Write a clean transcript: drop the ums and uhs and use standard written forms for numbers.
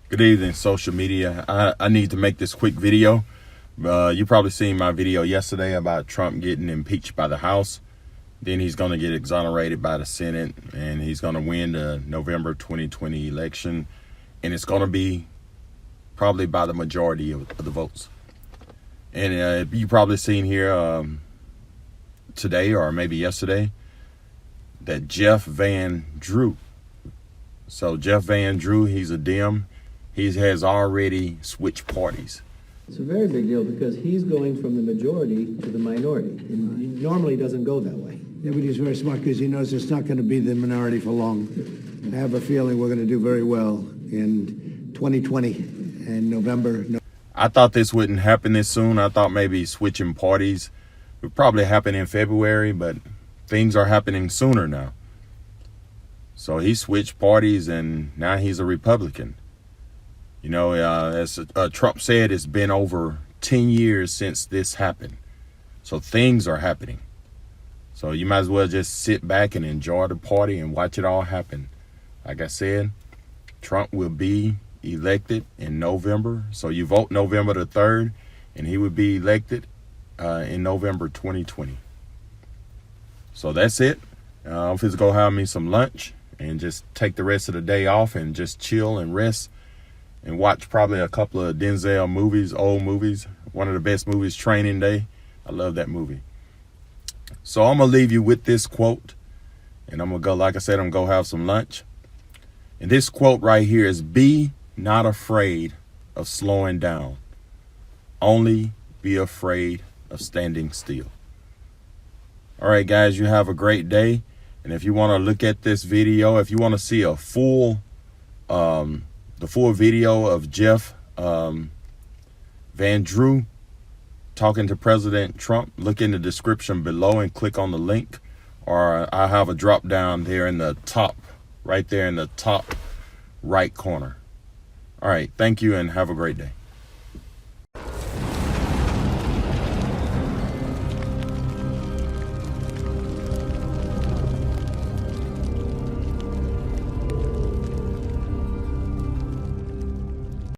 Good evening, social media. I need to make this quick video. You probably seen my video yesterday about Trump getting impeached by the House. Then he's going to get exonerated by the Senate, and he's going to win the November 2020 election. And it's going to be probably by the majority of the votes. And you probably seen here today or maybe yesterday that Jeff Van Drew. So Jeff Van Drew, he's a Dem. He has already switched parties. It's a very big deal because he's going from the majority to the minority. And he normally doesn't go that way. Yeah, but he's very smart because he knows it's not going to be the minority for long. I have a feeling we're going to do very well in 2020 and November. I thought this wouldn't happen this soon. I thought maybe switching parties would probably happen in February, but things are happening sooner now. So he switched parties and now he's a Republican. You know, as Trump said, it's been over 10 years since this happened. So things are happening. So you might as well just sit back and enjoy the party and watch it all happen. Like I said, Trump will be elected in November. So you vote November the 3rd, and he would be elected in November 2020. So that's it. I'm going to go have me some lunch and just take the rest of the day off and just chill and rest and watch probably a couple of Denzel movies, old movies. One of the best movies, Training Day. I love that movie. So I'm going to leave you with this quote, and I'm going to go, like I said, I'm going to go have some lunch. And this quote right here is, be not afraid of slowing down. Only be afraid of standing still. All right, guys, you have a great day. And if you want to look at this video, if you want to see a full, the full video of Jeff Van Drew talking to President Trump, look in the description below and click on the link. Or I have a drop down there in the top, right there in the top right corner. All right, thank you and have a great day.